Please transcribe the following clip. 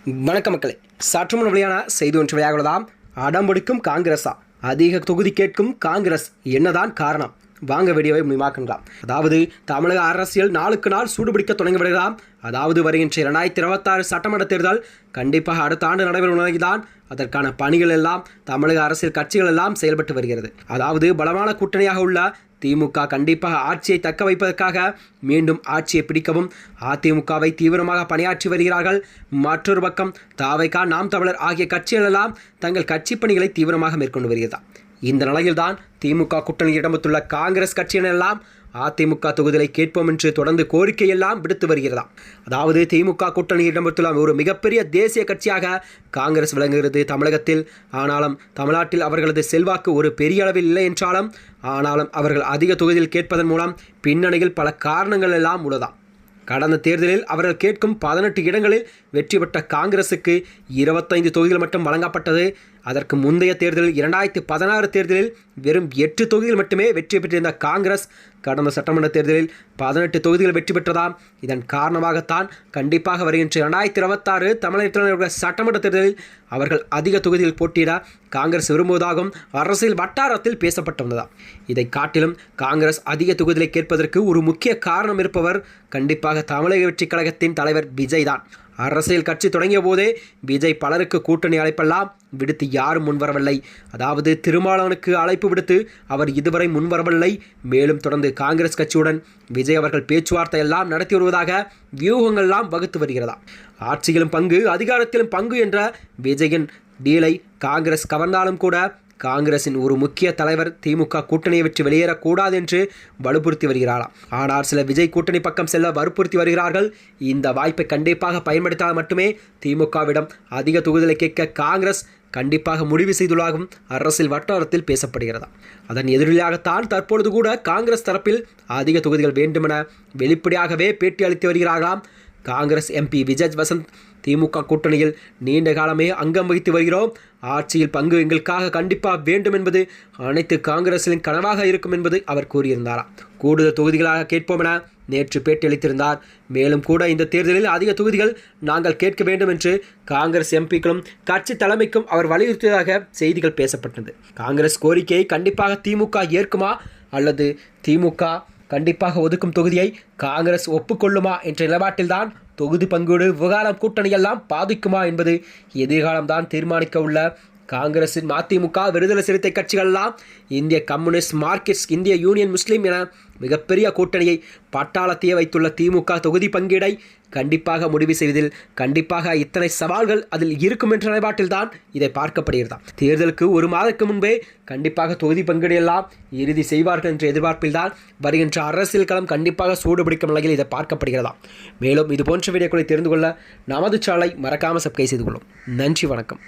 வணக்க மக்களே, சற்று முன் வெளியான செய்தி ஒன்று வெளியாகலாம். அடம்பிடிக்கும் காங்கிரஸா, அதிக தொகுதி கேட்கும் காங்கிரஸ், என்னதான் காரணம்? வாங்க வீடியோவை முடிவாக்கலாம். அதாவது தமிழக அரசியல் நாளுக்கு நாள் சூடுபிடிக்க தொடங்கி வருகிறாம். அதாவது வருகின்ற 2026 சட்டமன்ற தேர்தல் கண்டிப்பாக அடுத்த ஆண்டு நடைபெறும் நிலைதான். அதற்கான பணிகள் எல்லாம் தமிழக அரசியல் கட்சிகள் எல்லாம் செயல்பட்டு வருகிறது. அதாவது பலமான கூட்டணியாக உள்ள திமுக கண்டிப்பாக ஆட்சியை தக்க வைப்பதற்காக மீண்டும் ஆட்சியை பிடிக்கவும் அதிமுகவை தீவிரமாக பணியாற்றி வருகிறார்கள். மற்றொரு பக்கம் தாவைக்கா, நாம் தமிழர் ஆகிய கட்சிகள் எல்லாம் தங்கள் கட்சி பணிகளை தீவிரமாக மேற்கொண்டு வருகிறதா. இந்த நிலையில்தான் திமுக கூட்டணியில் இடம்பெற்றுள்ள காங்கிரஸ் கட்சியினெல்லாம் அதிமுக தொகுதிகளை கேட்போம் என்று தொடர்ந்து கோரிக்கையெல்லாம் விடுத்து வருகிறதாம். அதாவது திமுக கூட்டணியில் இடம்பெற்றுள்ள ஒரு மிகப்பெரிய தேசிய கட்சியாக காங்கிரஸ் விளங்குகிறது தமிழகத்தில். ஆனாலும் தமிழ்நாட்டில் அவர்களது செல்வாக்கு ஒரு பெரிய அளவில் இல்லை என்றாலும் அவர்கள் அதிக தொகுதியில் கேட்பதன் மூலம் பின்னணியில் பல காரணங்கள் எல்லாம் உள்ளதாம். கடந்த தேர்தலில் அவர்கள் கேட்கும் 18 இடங்களில் வெற்றி பெற்ற காங்கிரசுக்கு 25 தொகுதிகள் மட்டும் வழங்கப்பட்டது. அதற்கு முந்தைய தேர்தலில் 2016 தேர்தலில் வெறும் 8 தொகுதிகள் மட்டுமே வெற்றி பெற்றிருந்த காங்கிரஸ் கடந்த சட்டமன்ற தேர்தலில் 18 தொகுதிகள் வெற்றி பெற்றதாம். இதன் காரணமாகத்தான் கண்டிப்பாக வருகின்ற 2026 தமிழகத்தில் சட்டமன்ற தேர்தலில் அவர்கள் அதிக தொகுதியில் போட்டியிட காங்கிரஸ் விரும்புவதாகவும் அரசியல் வட்டாரத்தில் பேசப்பட்டு வந்ததாம். இதை காட்டிலும் காங்கிரஸ் அதிக தொகுதிகளை கேட்பதற்கு ஒரு முக்கிய காரணம் இருப்பவர் கண்டிப்பாக தமிழக வெற்றி கழகத்தின் தலைவர் விஜய் தான். அரசியல் கட்சி தொடங்கிய போதே விஜய் பலருக்கு கூட்டணி அழைப்பெல்லாம் விடுத்து யாரும் முன்வரவில்லை. அதாவது திருமாவளவனுக்கு அழைப்பு விடுத்து அவர் இதுவரை முன்வரவில்லை. மேலும் தொடர்ந்து காங்கிரஸ் கட்சியுடன் விஜய் அவர்கள் பேச்சுவார்த்தை எல்லாம் நடத்தி வருவதாக வியூகங்கள்லாம் வகுத்து வருகிறதா. ஆட்சியிலும் பங்கு, அதிகாரத்திலும் பங்கு என்ற விஜயின் டீலை காங்கிரஸ் கவர்ந்தாலும் கூட காங்கிரசின் ஒரு முக்கிய தலைவர் திமுக கூட்டணியை விட்டு வெளியேறக்கூடாது என்று வலுப்படுத்தி வருகிறாராம். ஆனால் சில விஜய் கூட்டணி பக்கம் செல்ல வற்புறுத்தி வருகிறார்கள். இந்த வாய்ப்பை கண்டிப்பாக பயன்படுத்தால் மட்டுமே திமுகவிடம் அதிக தொகுதிகளை கேட்க காங்கிரஸ் கண்டிப்பாக முடிவு செய்துள்ளாகவும் அரசியல் வட்டாரத்தில் பேசப்படுகிறதா. அதன் எதிரொலியாகத்தான் தற்பொழுது கூட காங்கிரஸ் தரப்பில் அதிக தொகுதிகள் வேண்டுமென வெளிப்படையாகவே பேட்டி அளித்து வருகிறாராம். காங்கிரஸ் எம்பி விஜய் வசந்த், திமுக கூட்டணியில் நீண்ட காலமே அங்கம் வகித்து வருகிறோம். ஆட்சியில் பங்கு எங்களுக்காக கண்டிப்பாக வேண்டும் என்பது அனைத்து காங்கிரஸின் கனவாக இருக்கும் என்பது அவர் கூறியிருந்தாராம். கூடுதல் தொகுதிகளாக கேட்போம் என நேற்று பேட்டியளித்திருந்தார். மேலும் கூட இந்த தேர்தலில் அதிக தொகுதிகள் நாங்கள் கேட்க வேண்டும் என்று காங்கிரஸ் எம்பிக்களும் கட்சி தலைமைக்கும் அவர் வலியுறுத்தியதாக செய்திகள் பேசப்பட்டது. காங்கிரஸ் கோரிக்கையை கண்டிப்பாக திமுக ஏற்குமா அல்லது திமுக கண்டிப்பாக ஒதுக்கும் தொகுதியை காங்கிரஸ் ஒப்புக்கொள்ளுமா என்ற நிலப்பாட்டில்தான் தொகுதி பங்கீடு விவகாரம் கூட்டணியெல்லாம் பாதிக்குமா என்பது எதிர்காலம்தான் தீர்மானிக்க உள்ள. காங்கிரசின் மதிமுக, விடுதலை சிறுத்தை கட்சிகளெல்லாம் இந்திய கம்யூனிஸ்ட், மார்க்சிஸ்ட், இந்திய யூனியன் முஸ்லீம் என மிகப்பெரிய கூட்டணியை பட்டாளத்தையே வைத்துள்ள திமுக தொகுதி பங்கீடை கண்டிப்பாக முடிவு செய்வதில் கண்டிப்பாக இத்தனை சவால்கள் அதில் இருக்கும் என்ற நிலைப்பாட்டில்தான் இதை பார்க்கப்படுகிறதாம். தேர்தலுக்கு ஒரு மாதத்துக்கு முன்பே கண்டிப்பாக தொகுதி பங்கீடு எல்லாம் இறுதி செய்வார்கள் என்ற எதிர்பார்ப்பில்தான் வருகின்ற அரசியல் களம் கண்டிப்பாக சூடுபிடிக்கும் நிலையில் இதை பார்க்கப்படுகிறதாம். மேலும் இது போன்ற வீடியோக்களை தெரிந்து கொள்ள நமது சேனலை மறக்காமல் சப்ஸ்கிரைப் செய்து கொள்ளும். நன்றி, வணக்கம்.